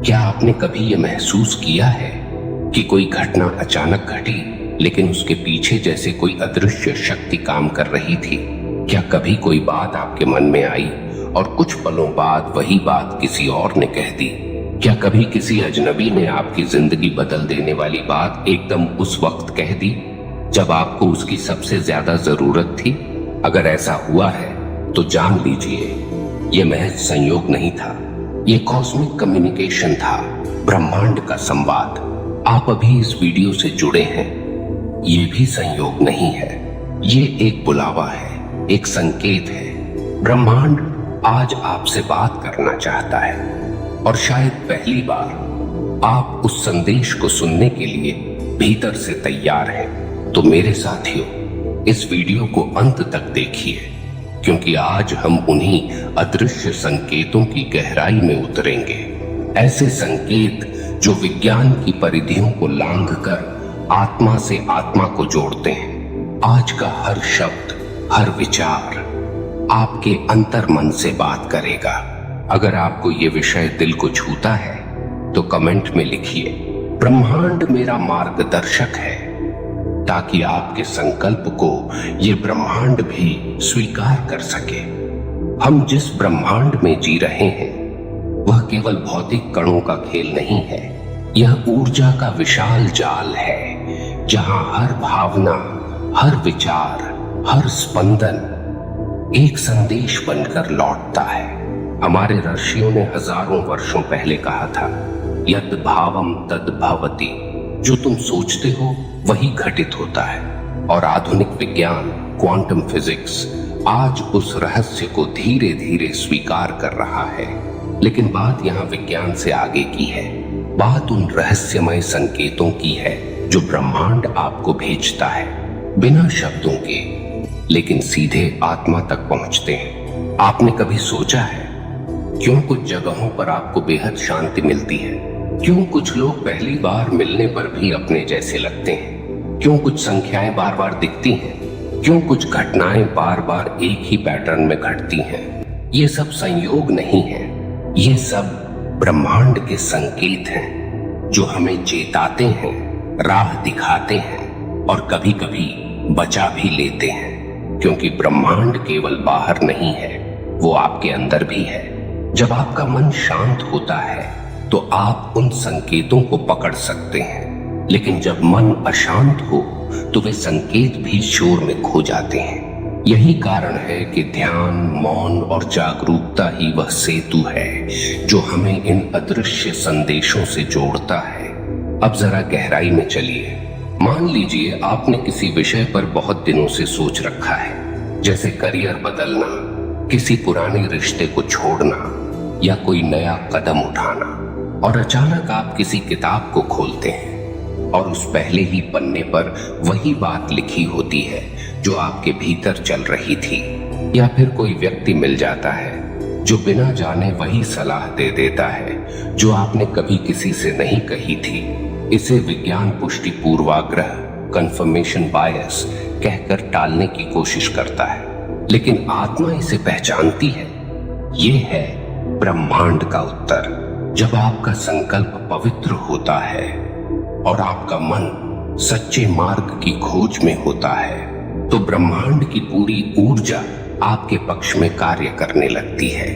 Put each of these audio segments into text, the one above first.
क्या आपने कभी ये महसूस किया है कि कोई घटना अचानक घटी लेकिन उसके पीछे जैसे कोई अदृश्य शक्ति काम कर रही थी? क्या कभी कोई बात आपके मन में आई और कुछ पलों बाद वही बात किसी और ने कह दी? क्या कभी किसी अजनबी ने आपकी जिंदगी बदल देने वाली बात एकदम उस वक्त कह दी जब आपको उसकी सबसे ज्यादा जरूरत थी? अगर ऐसा हुआ है तो जान लीजिए ये महज संयोग नहीं था, ये कॉस्मिक कम्युनिकेशन था, ब्रह्मांड का संवाद। आप अभी इस वीडियो से जुड़े हैं, ये भी संयोग नहीं है, ये एक बुलावा है, एक संकेत है। ब्रह्मांड आज आपसे बात करना चाहता है और शायद पहली बार आप उस संदेश को सुनने के लिए भीतर से तैयार हैं। तो मेरे साथियों, इस वीडियो को अंत तक देखिए, क्योंकि आज हम उन्हीं अदृश्य संकेतों की गहराई में उतरेंगे। ऐसे संकेत जो विज्ञान की परिधियों को लांघकर आत्मा से आत्मा को जोड़ते हैं। आज का हर शब्द, हर विचार आपके अंतर्मन से बात करेगा। अगर आपको ये विषय दिल को छूता है तो कमेंट में लिखिए, ब्रह्मांड मेरा मार्गदर्शक है, ताकि आपके संकल्प को ये ब्रह्मांड भी स्वीकार कर सके। हम जिस ब्रह्मांड में जी रहे हैं वह केवल भौतिक कणों का खेल नहीं है, यह ऊर्जा का विशाल जाल है, जहां हर भावना, हर विचार, हर स्पंदन एक संदेश बनकर लौटता है। हमारे ऋषियों ने हजारों वर्षों पहले कहा था, यद भावम तद भवति, जो तुम सोचते हो वही घटित होता है। और आधुनिक विज्ञान, क्वांटम फिजिक्स आज उस रहस्य को धीरे धीरे स्वीकार कर रहा है। लेकिन बात यहाँ विज्ञान से आगे की है, बात उन रहस्यमय संकेतों की है जो ब्रह्मांड आपको भेजता है, बिना शब्दों के, लेकिन सीधे आत्मा तक पहुंचते हैं। आपने कभी सोचा है क्यों कुछ जगहों पर आपको बेहद शांति मिलती है? क्यों कुछ लोग पहली बार मिलने पर भी अपने जैसे लगते हैं? क्यों कुछ संख्याएं बार बार दिखती हैं? क्यों कुछ घटनाएं बार बार एक ही पैटर्न में घटती हैं? ये सब संयोग नहीं है, ये सब ब्रह्मांड के संकेत हैं जो हमें चेताते हैं, राह दिखाते हैं और कभी कभी बचा भी लेते हैं। क्योंकि ब्रह्मांड केवल बाहर नहीं है, वो आपके अंदर भी है। जब आपका मन शांत होता है तो आप उन संकेतों को पकड़ सकते हैं, लेकिन जब मन अशांत हो तो वे संकेत भी शोर में खो जाते हैं। यही कारण है कि ध्यान, मौन और जागरूकता ही वह सेतु है जो हमें इन अदृश्य संदेशों से जोड़ता है। अब जरा गहराई में चलिए। मान लीजिए आपने किसी विषय पर बहुत दिनों से सोच रखा है, जैसे करियर बदलना, किसी पुराने रिश्ते को छोड़ना या कोई नया कदम उठाना, और अचानक आप किसी किताब को खोलते हैं और उस पहले ही पन्ने पर वही बात लिखी होती है जो आपके भीतर चल रही थी। या फिर कोई व्यक्ति मिल जाता है जो बिना जाने वही सलाह दे देता है जो आपने कभी किसी से नहीं कही थी। इसे विज्ञान पुष्टि पूर्वाग्रह, कंफर्मेशन बायस कहकर टालने की कोशिश करता है, लेकिन आत्मा इसे पहचानती है। ये है ब्रह्मांड का उत्तर। जब आपका संकल्प पवित्र होता है और आपका मन सच्चे मार्ग की खोज में होता है तो ब्रह्मांड की पूरी ऊर्जा आपके पक्ष में कार्य करने लगती है।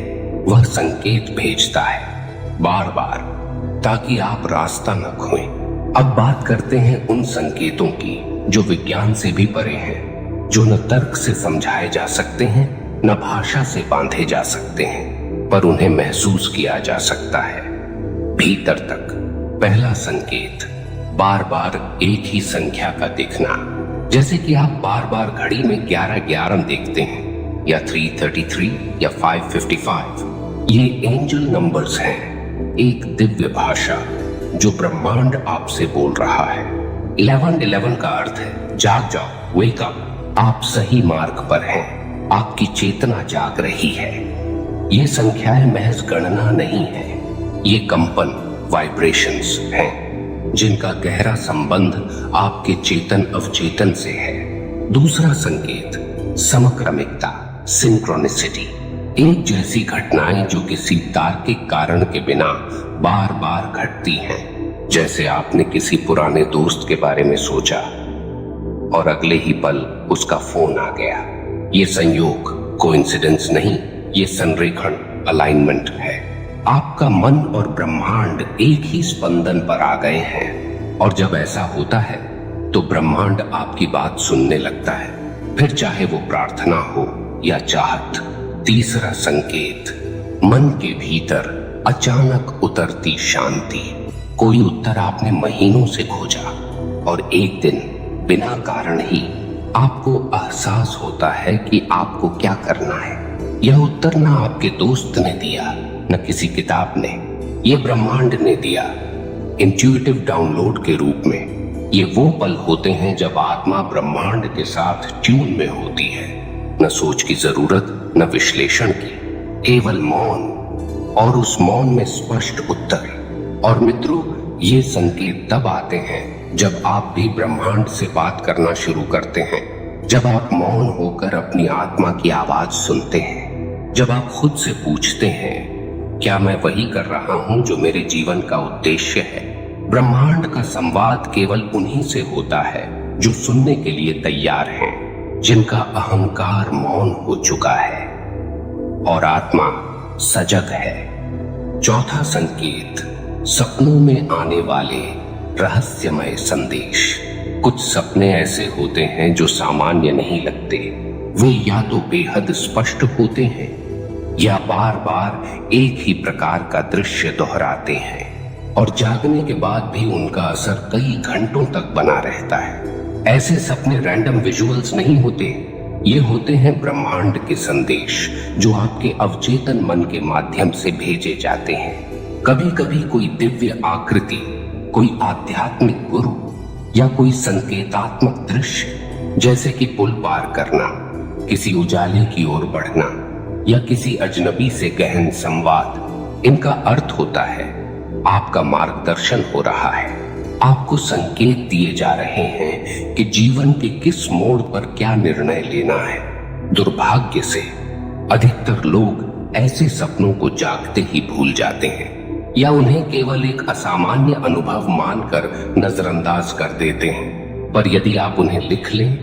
वह संकेत भेजता है बार बार, ताकि आप रास्ता न खोएं। अब बात करते हैं उन संकेतों की जो विज्ञान से भी परे हैं, जो न तर्क से समझाए जा सकते हैं, न भाषा से बांधे जा सकते हैं, पर उन्हें महसूस किया जा सकता है भीतर तक। पहला संकेत, बार बार एक ही संख्या का दिखना। जैसे कि आप बार बार घड़ी में 11:11 देखते हैं, या 3:33 या 5:55। ये एंजल नंबर्स हैं, एक दिव्य भाषा जो ब्रह्मांड आपसे बोल रहा है। 11:11 का अर्थ है जाग जाओ, वेक अप, आप सही मार्ग पर हैं, आपकी चेतना जाग रही है। ये संख्याएं महज गणना नहीं है, ये कंपन, वाइब्रेशंस हैं जिनका गहरा संबंध आपके चेतन अवचेतन से है। दूसरा संकेत, समक्रमिकता, सिंक्रोनिसिटी। एक जैसी घटनाएं जो किसी तार्किक कारण के बिना बार बार घटती हैं। जैसे आपने किसी पुराने दोस्त के बारे में सोचा और अगले ही पल उसका फोन आ गया। ये संयोग, कोइंसिडेंस नहीं, ये संरेखण, अलाइनमेंट है। आपका मन और ब्रह्मांड एक ही स्पंदन पर आ गए हैं और जब ऐसा होता है तो ब्रह्मांड आपकी बात सुनने लगता है, फिर चाहे वो प्रार्थना हो या चाहत। तीसरा संकेत, मन के भीतर अचानक उतरती शांति। कोई उत्तर आपने महीनों से खोजा और एक दिन बिना कारण ही आपको एहसास होता है कि आपको क्या करना है। यह उत्तर ना आपके दोस्त ने दिया, न किसी किताब ने, यह ब्रह्मांड ने दिया, इंट्यूटिव डाउनलोड के रूप में। ये वो पल होते हैं जब आत्मा ब्रह्मांड के साथ ट्यून में होती है। न सोच की जरूरत, न विश्लेषण की, केवल मौन, और उस मौन में स्पष्ट उत्तर। और मित्रों, ये संकेत तब आते हैं जब आप भी ब्रह्मांड से बात करना शुरू करते हैं, जब आप मौन होकर अपनी आत्मा की आवाज सुनते हैं, जब आप खुद से पूछते हैं, क्या मैं वही कर रहा हूं जो मेरे जीवन का उद्देश्य है। ब्रह्मांड का संवाद केवल उन्हीं से होता है जो सुनने के लिए तैयार हैं, जिनका अहंकार मौन हो चुका है और आत्मा सजग है। चौथा संकेत, सपनों में आने वाले रहस्यमय संदेश। कुछ सपने ऐसे होते हैं जो सामान्य नहीं लगते। वे या तो बेहद स्पष्ट होते हैं या बार बार एक ही प्रकार का दृश्य दोहराते हैं और जागने के बाद भी उनका असर कई घंटों तक बना रहता है। ऐसे सपने रैंडम विजुअल्स नहीं होते, ये होते हैं ब्रह्मांड के संदेश जो आपके अवचेतन मन के माध्यम से भेजे जाते हैं। कभी कभी कोई दिव्य आकृति, कोई आध्यात्मिक गुरु या कोई संकेतात्मक दृश्य, जैसे कि पुल पार करना, किसी उजाले की ओर बढ़ना या किसी अजनबी से गहन संवाद। इनका अर्थ होता है आपका मार्गदर्शन हो रहा है, आपको संकेत दिए जा रहे हैं कि जीवन के किस मोड़ पर क्या निर्णय लेना है। दुर्भाग्य से अधिकतर लोग ऐसे सपनों को जागते ही भूल जाते हैं या उन्हें केवल एक असामान्य अनुभव मानकर नजरअंदाज कर देते हैं। पर यदि आप उन्हें लिख लें,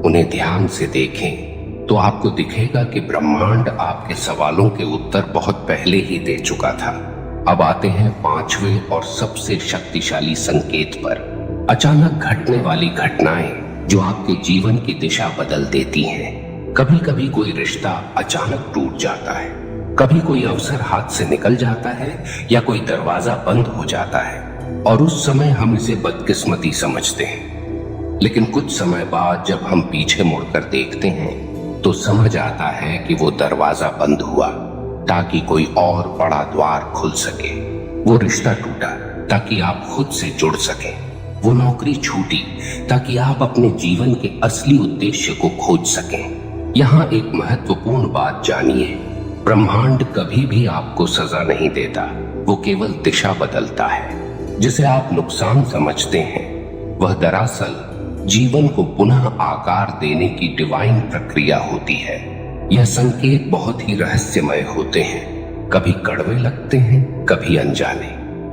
उन्हें ध्यान से देखें, तो आपको दिखेगा कि ब्रह्मांड आपके सवालों के उत्तर बहुत पहले ही दे चुका था। अब आते हैं पांचवें और सबसे शक्तिशाली संकेत पर। अचानक घटने वाली घटनाएं जो आपके जीवन की दिशा बदल देती हैं। कभी कभी कोई रिश्ता अचानक टूट जाता है, कभी कोई अवसर हाथ से निकल जाता है या कोई दरवाजा बंद हो जाता है और उस समय हम इसे बदकिस्मती समझते हैं। लेकिन कुछ समय बाद जब हम पीछे मुड़कर देखते हैं तो समझ आता है कि वो दरवाजा बंद हुआ ताकि कोई और बड़ा द्वार खुल सके। वो रिश्ता टूटा ताकि आप खुद से जुड़ सकें। वो नौकरी छूटी ताकि आप अपने जीवन के असली उद्देश्य को खोज सकें। यहाँ एक महत्वपूर्ण बात जानिए, ब्रह्मांड कभी भी आपको सजा नहीं देता, वो केवल दिशा बदलता है। जिसे आप नुकसान समझते हैं वह दरअसल जीवन को पुनः आकार देने की डिवाइन प्रक्रिया होती है। यह संकेत बहुत ही रहस्यमय होते हैं, कभी कड़वे लगते हैं, कभी अनजाने,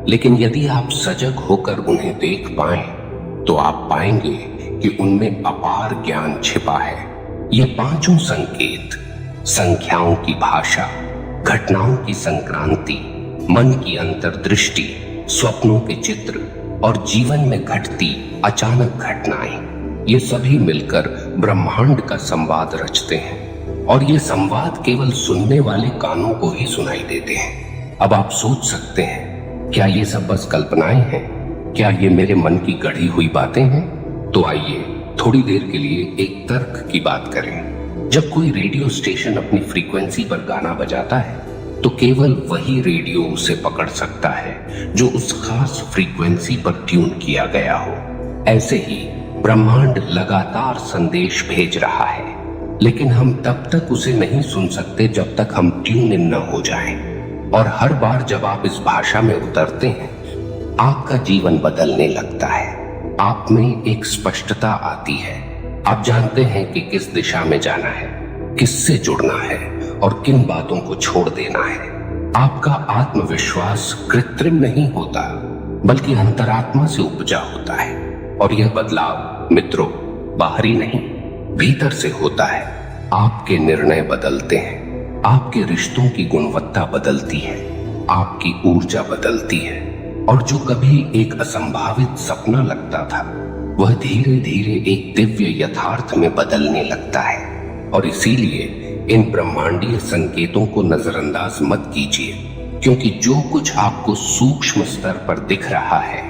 लेकिन यदि आप सजग होकर उन्हें देख पाएं तो आप पाएंगे कि उनमें अपार ज्ञान छिपा है। ये पांचों संकेत, संख्याओं की भाषा, घटनाओं की संक्रांति, मन की अंतर्दृष्टि, स्वप्नों के चित्र और जीवन में घटती अचानक घटनाएं, ये सभी मिलकर ब्रह्मांड का संवाद रचते हैं। और ये संवाद केवल सुनने वाले कानों को ही सुनाई देते हैं। अब आप सोच सकते हैं, क्या ये सब बस कल्पनाएं हैं? क्या ये मेरे मन की गढ़ी हुई बातें हैं? तो आइए थोड़ी देर के लिए एक तर्क की बात करें। जब कोई रेडियो स्टेशन अपनी फ्रीक्वेंसी पर गाना बजाता है तो केवल वही रेडियो उसे पकड़ सकता है जो उस खास फ्रीक्वेंसी पर ट्यून किया गया हो। ऐसे ही ब्रह्मांड लगातार संदेश भेज रहा है, लेकिन हम तब तक उसे नहीं सुन सकते जब तक हम ट्यून इन न हो जाएं। और हर बार जब आप इस भाषा में उतरते हैं, आपका जीवन बदलने लगता है। आप में एक स्पष्टता आती है। आप जानते हैं कि किस दिशा में जाना है, किससे जुड़ना है और किन बातों को छोड़ देना है। आपका आत्मविश्वास कृत्रिम नहीं होता, बल्कि अंतरात्मा से उपजा होता है। और यह बदलाव मित्रों बाहरी नहीं, भीतर से होता है। आपके निर्णय बदलते हैं, आपके रिश्तों की गुणवत्ता बदलती है, आपकी ऊर्जा बदलती है, और जो कभी एक असंभावित सपना लगता था वह धीरे धीरे एक दिव्य यथार्थ में बदलने लगता है। और इसीलिए इन ब्रह्मांडीय संकेतों को नजरअंदाज मत कीजिए, क्योंकि जो कुछ आपको सूक्ष्म स्तर पर दिख रहा है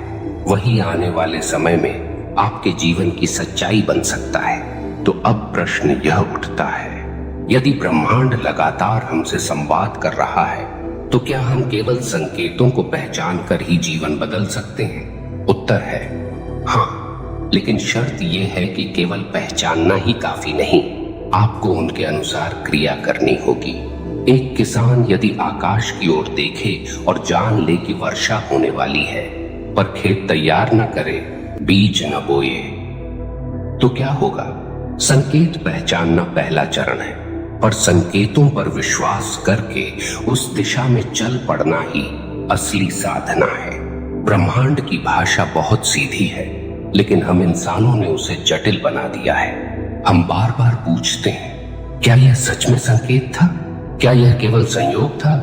वही आने वाले समय में आपके जीवन की सच्चाई बन सकता है। तो अब प्रश्न यह उठता है, यदि ब्रह्मांड लगातार हमसे संवाद कर रहा है तो क्या हम केवल संकेतों को पहचान कर ही जीवन बदल सकते हैं? उत्तर है हाँ, लेकिन शर्त यह है कि केवल पहचानना ही काफी नहीं, आपको उनके अनुसार क्रिया करनी होगी। एक किसान यदि आकाश की ओर देखे और जान ले कि वर्षा होने वाली है, पर खेत तैयार न करे, बीज न बोए, तो क्या होगा? संकेत पहचानना पहला चरण है, पर संकेतों पर विश्वास करके उस दिशा में चल पड़ना ही असली साधना है। ब्रह्मांड की भाषा बहुत सीधी है, लेकिन हम इंसानों ने उसे जटिल बना दिया है। हम बार बार पूछते हैं, क्या यह सच में संकेत था? क्या यह केवल संयोग था?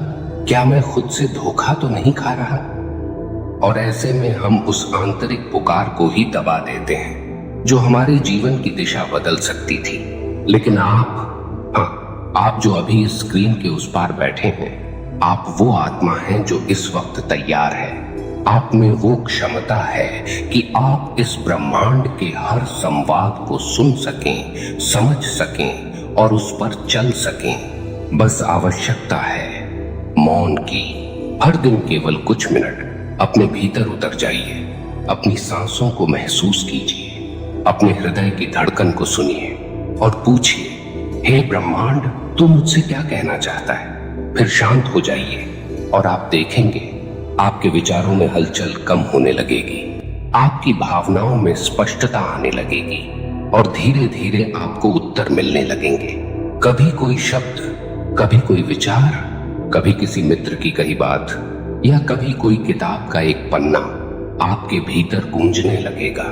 क्या मैं खुद से धोखा तो नहीं खा रहा? और ऐसे में हम उस आंतरिक पुकार को ही दबा देते हैं जो हमारे जीवन की दिशा बदल सकती थी। लेकिन आप जो अभी इस स्क्रीन के उस पार बैठे हैं, आप वो आत्मा हैं जो इस वक्त तैयार है। आप में वो क्षमता है कि आप इस ब्रह्मांड के हर संवाद को सुन सकें, समझ सकें और उस पर चल सकें। बस आवश्यकता है मौन की। हर दिन केवल कुछ मिनट अपने भीतर उतर जाइए, अपनी सांसों को महसूस कीजिए, अपने हृदय की धड़कन को सुनिए और पूछिए, हे ब्रह्मांड, तू मुझसे क्या कहना चाहता है? फिर शांत हो जाइए और आप देखेंगे आपके विचारों में हलचल कम होने लगेगी, आपकी भावनाओं में स्पष्टता आने लगेगी और धीरे धीरे आपको उत्तर मिलने लगेंगे। कभी कोई शब्द, कभी कोई विचार, कभी किसी मित्र की कही बात, या कभी कोई किताब का एक पन्ना आपके भीतर गूंजने लगेगा।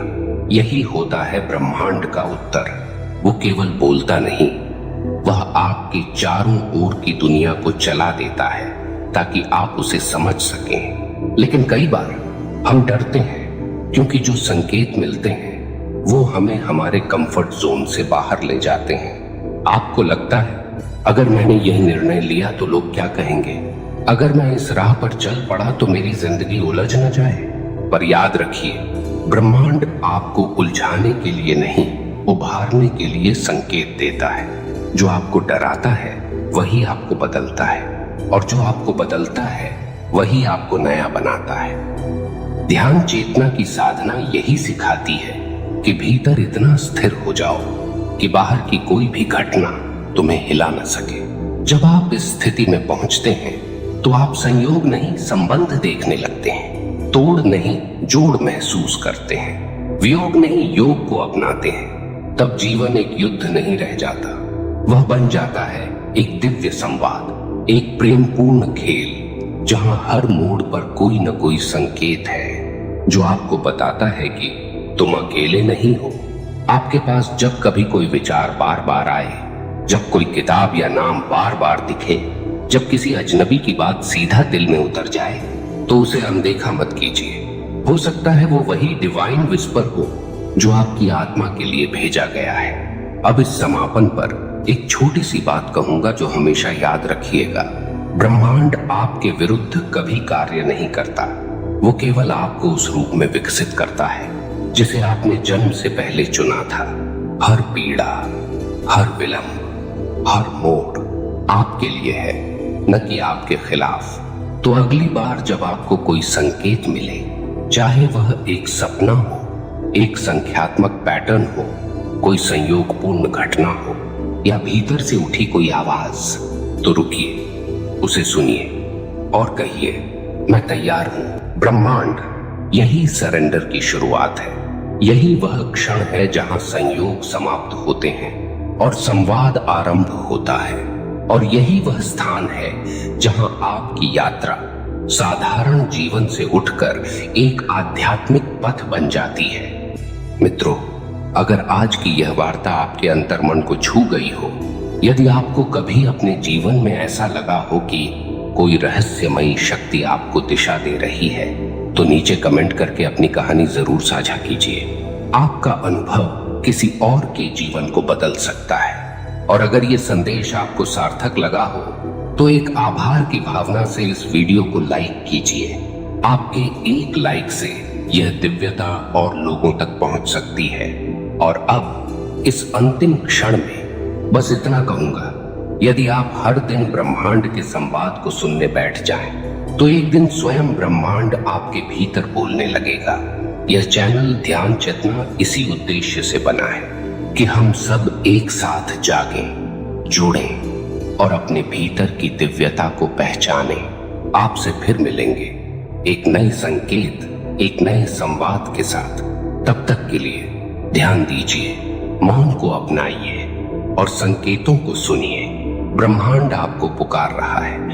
यही होता है ब्रह्मांड का उत्तर। वो केवल बोलता नहीं, वह आपके चारों ओर की दुनिया को चला देता है ताकि आप उसे समझ सकें। लेकिन कई बार हम डरते हैं, क्योंकि जो संकेत मिलते हैं वो हमें हमारे कंफर्ट जोन से बाहर ले जाते हैं। आपको लगता है, अगर मैंने यह निर्णय लिया तो लोग क्या कहेंगे? अगर मैं इस राह पर चल पड़ा तो मेरी जिंदगी उलझ न जाए। पर याद रखिए, ब्रह्मांड आपको उलझाने के लिए नहीं, उभारने के लिए संकेत देता है। जो आपको डराता है वही आपको बदलता है, और जो आपको बदलता है वही आपको नया बनाता है। ध्यान चेतना की साधना यही सिखाती है कि भीतर इतना स्थिर हो जाओ कि बाहर की कोई भी घटना तुम्हें हिला न सके। जब आप इस स्थिति में पहुंचते हैं तो आप संयोग नहीं, संबंध देखने लगते हैं, तोड़ नहीं, जोड़ महसूस करते हैं, वियोग नहीं, योग को अपनाते हैं। तब जीवन एक युद्ध नहीं रह जाता, वह बन जाता है एक दिव्य संवाद, एक प्रेमपूर्ण खेल, जहां हर मोड़ पर कोई न कोई संकेत है जो आपको बताता है कि तुम अकेले नहीं हो। आपके पास जब कभी कोई विचार बार बार आए, जब कोई किताब या नाम बार बार दिखे, जब किसी अजनबी की बात सीधा दिल में उतर जाए, तो उसे अनदेखा मत कीजिए। हो सकता है वो वही डिवाइन विस्पर हो जो आपकी आत्मा के लिए भेजा गया है। अब इस समापन पर एक छोटी सी बात कहूंगा जो हमेशा याद रखिएगा। ब्रह्मांड आपके विरुद्ध कभी कार्य नहीं करता, वो केवल आपको उस रूप में विकसित करता है जिसे आपने जन्म से पहले चुना था। हर पीड़ा, हर विलंब, हर मोड़ आपके लिए है, न कि आपके खिलाफ। तो अगली बार जब आपको कोई संकेत मिले, चाहे वह एक सपना हो, एक संख्यात्मक पैटर्न हो, कोई संयोगपूर्ण घटना हो, या भीतर से उठी कोई आवाज, तो रुकिए, उसे सुनिए और कहिए, मैं तैयार हूं। ब्रह्मांड, यही सरेंडर की शुरुआत है। यही वह क्षण है जहां संयोग समाप्त होते हैं और संवाद आरंभ होता है। और यही वह स्थान है जहां आपकी यात्रा साधारण जीवन से उठकर एक आध्यात्मिक पथ बन जाती है। मित्रों, अगर आज की यह वार्ता आपके अंतर्मन को छू गई हो, यदि आपको कभी अपने जीवन में ऐसा लगा हो कि कोई रहस्यमयी शक्ति आपको दिशा दे रही है, तो नीचे कमेंट करके अपनी कहानी जरूर साझा कीजिए। आपका अनुभव किसी और के जीवन को बदल सकता है। और अगर ये संदेश आपको सार्थक लगा हो तो एक आभार की भावना से इस वीडियो को लाइक कीजिए। आपके एक लाइक से यह दिव्यता और लोगों तक पहुंच सकती है। और अब इस अंतिम क्षण में बस इतना कहूंगा, यदि आप हर दिन ब्रह्मांड के संवाद को सुनने बैठ जाएं, तो एक दिन स्वयं ब्रह्मांड आपके भीतर बोलने लगेगा। यह चैनल ध्यान चेतना इसी उद्देश्य से बना है कि हम सब एक साथ जागें, जुड़ें और अपने भीतर की दिव्यता को पहचानें। आपसे फिर मिलेंगे एक नए संकेत, एक नए संवाद के साथ। तब तक के लिए ध्यान दीजिए, मौन को अपनाइए और संकेतों को सुनिए। ब्रह्मांड आपको पुकार रहा है।